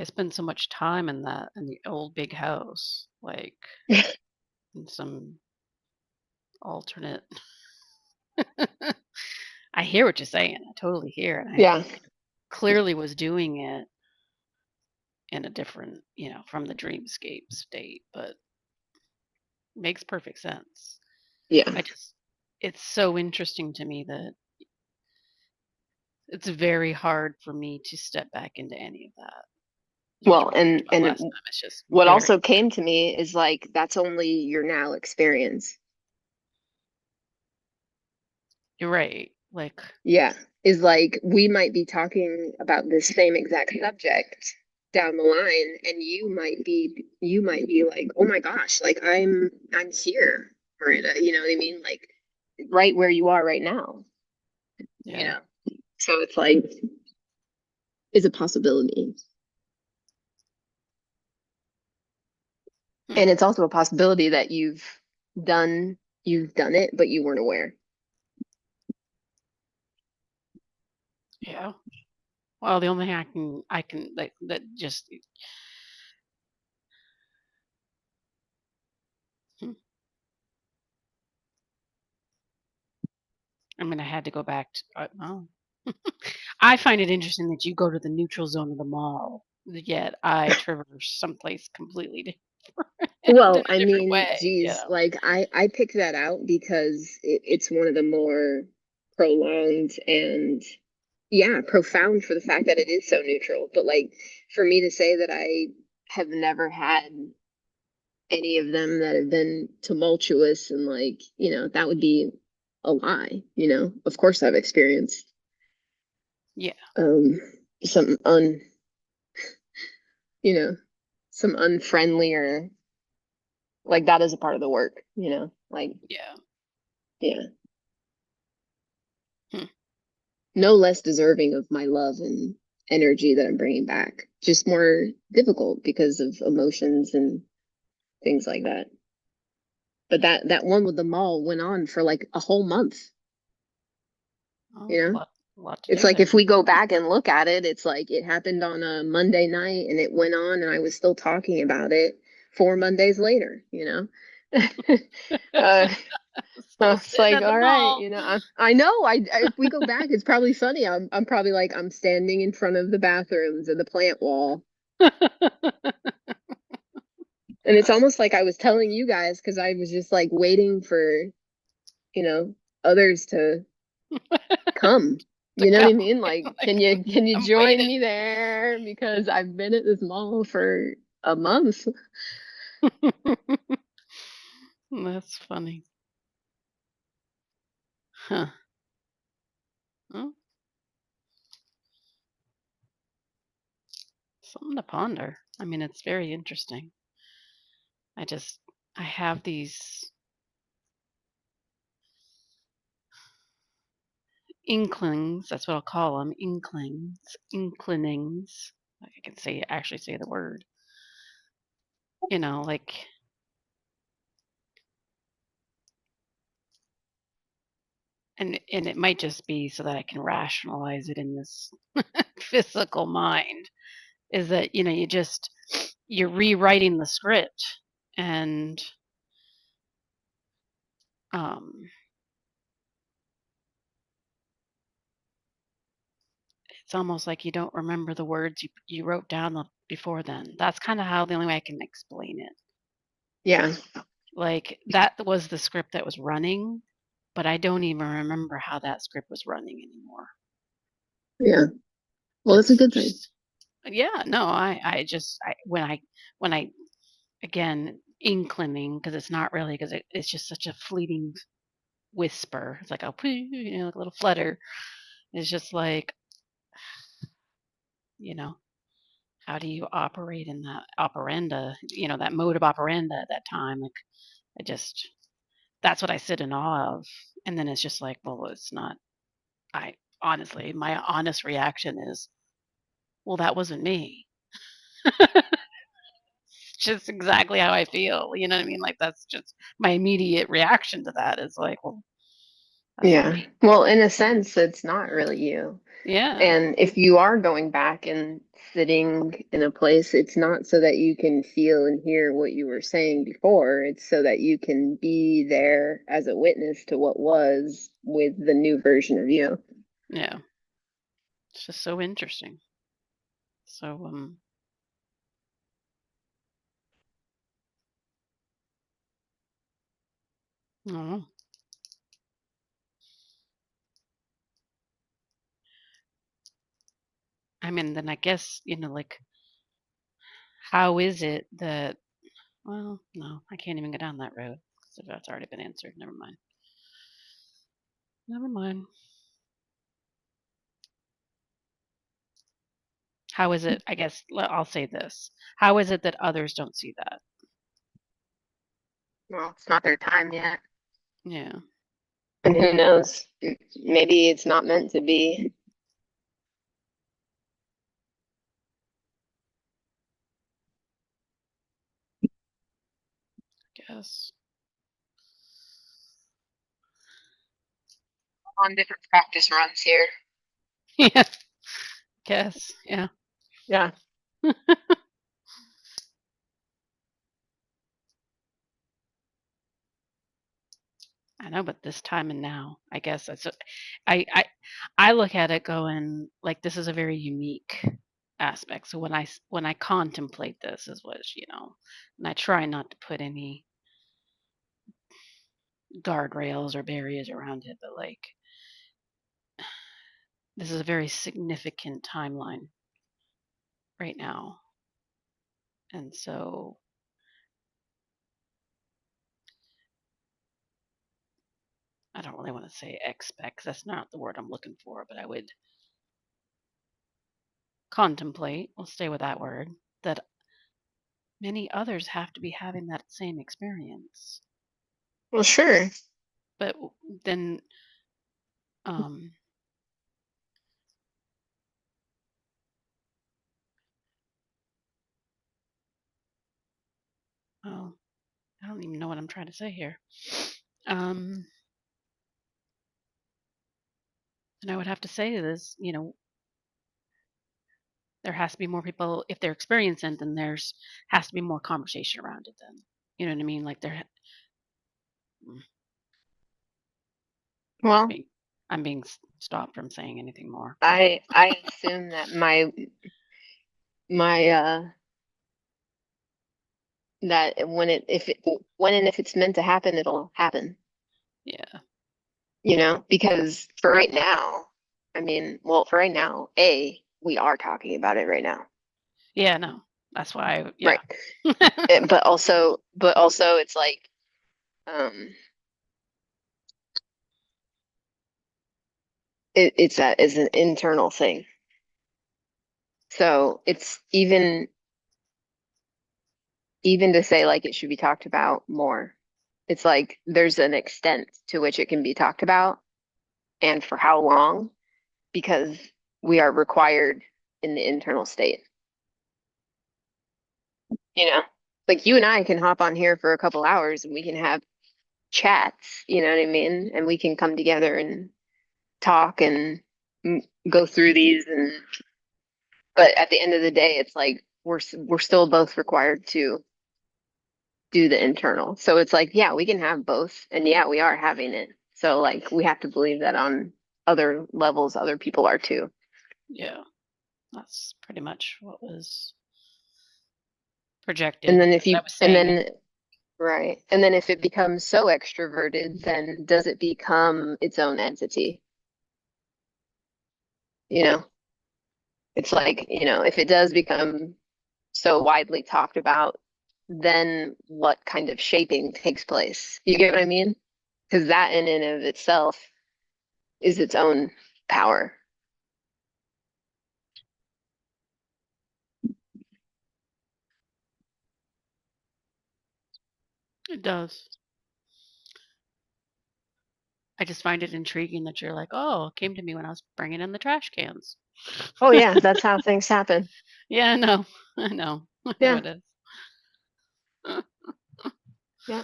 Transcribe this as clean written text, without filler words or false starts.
I spent so much time in the old big house, like in some alternate. I hear what you're saying. I totally hear it. I Yeah. clearly was doing it in a different, from the dreamscape state, but makes perfect sense. Yeah. I just, it's so interesting to me that it's very hard for me to step back into any of that. Which Well, we talked about last and time. It's just what very, also came to me is like that's only your now experience. you're right. Like, Yeah. Is like we might be talking about this same exact subject down the line and you might be like, "Oh my gosh, like I'm here, Miranda." You know what I mean? Like right where you are right now, you yeah. know. So it's like is a possibility. Hmm. And it's also a possibility that you've done it, but you weren't aware. Yeah. Well, the only thing I can like that just hmm, I mean, I had to go back to. Oh, I find it interesting that you go to the neutral zone of the mall, yet I traverse someplace completely different in Well, a I different mean, way. geez, like I picked that out because it's one of the more prolonged and yeah, profound for the fact that it is so neutral. But like for me to say that I have never had any of them that have been tumultuous and like, that would be a lie, Of course I've experienced Yeah. um some un, you know, some unfriendlier like that is a part of the work, Like, Yeah. yeah. Hmm. No less deserving of my love and energy that I'm bringing back. Just more difficult because of emotions and things like that. But that one with the mall went on for like a whole month, Oh, you know? a lot to It's do like if there. we go back and look at it, it's like it happened on a Monday night and it went on and I was still talking about it 4 Mondays later. uh, Still It's sitting like, at the all right, mall. I know. If we go back, it's probably funny. I'm probably like I'm standing in front of the bathrooms and the plant wall, and it's almost like I was telling you guys because I was just like waiting for you know others to come. To You know what come. I mean? Like, Like, can you I'm join waiting. me there because I've been at this mall for a month. That's funny. Huh. Well, something to ponder. I mean, it's very interesting. I just, I have these inklings. That's what I'll call them. Inclinings. Like I can actually say the word. Like, and it might just be so that I can rationalize it in this physical mind. Is that you're rewriting the script, and um, it's almost like you don't remember the words you wrote down before then. That's kind of how the only way I can explain it. Yeah, Like that was the script that was running, but I don't even remember how that script was running anymore. yeah. Well, it's a It's good thing. just, yeah, no, when I again inclining because it's not really because it's just such a fleeting whisper. It's like like a little flutter. It's just like you know how do you operate in that operanda? That mode of operanda at that time. Like I just that's what I sit in awe of, and then it's just like, well, it's not. I honestly, my honest reaction is, well, that wasn't me. Just exactly how I feel. You know what I mean? Like that's just my immediate reaction to that is like, well, that's not Yeah. me. Well, in a sense, it's not really you. Yeah. And if you are going back and sitting in a place, it's not so that you can feel and hear what you were saying before. It's so that you can be there as a witness to what was with the new version of you. Yeah. It's just so interesting. So, I don't know. I mean, then I guess, like, how is it that, well, no, I can't even go down that road. So that's already been answered. Never mind. Never mind. How is it? I guess I'll say this. How is it that others don't see that? Well, it's not their time yet. Yeah, And who knows? Maybe it's not meant to be. guess. On different practice runs here. Yeah, guess. Yeah. Yeah. I know, but this time and now, I guess I I I look at it going like this is a very unique aspect. So when I contemplate this, is what and I try not to put any guardrails or barriers around it, but like this is a very significant timeline right now, and so I don't really want to say expect 'cause that's not the word I'm looking for, but I would contemplate. We'll stay with that word. That many others have to be having that same experience. Well, sure. But then, um, oh, I don't even know what I'm trying to say here. Um, and I would have to say this, there has to be more people if they're experiencing it, then there's has to be more conversation around it. Then, you know what I mean? Like mm, Well, being, I'm being stopped from saying anything more. But I assume that my that when and if it's meant to happen, it'll happen. yeah, Because for right now, I mean, well, for right now, we are talking about it right now. yeah, no, that's why. Yeah, Right. But also it's like um it's an internal thing. So it's even to say like it should be talked about more. It's like there's an extent to which it can be talked about and for how long because we are required in the internal state. You know, like you and I can hop on here for a couple hours and we can have chats, you know what I mean? And we can come together and talk and go through these but at the end of the day it's like we're still both required to do the internal. So it's like, yeah, we can have both and yeah, we are having it. So like we have to believe that on other levels other people are too. yeah, that's pretty much what was And projected. then if As I you was and saying it. then right. And then if it becomes so extroverted, then does it become its own entity? You know? It's like, if it does become so widely talked about, then what kind of shaping takes place? You get what I mean? Because that in and of itself is its own power. It does. I just find it intriguing that you're like, oh, it came to me when I was bringing in the trash cans. Oh yeah, that's how things happen. Yeah, I know. I know. I know Yeah, it is. yeah.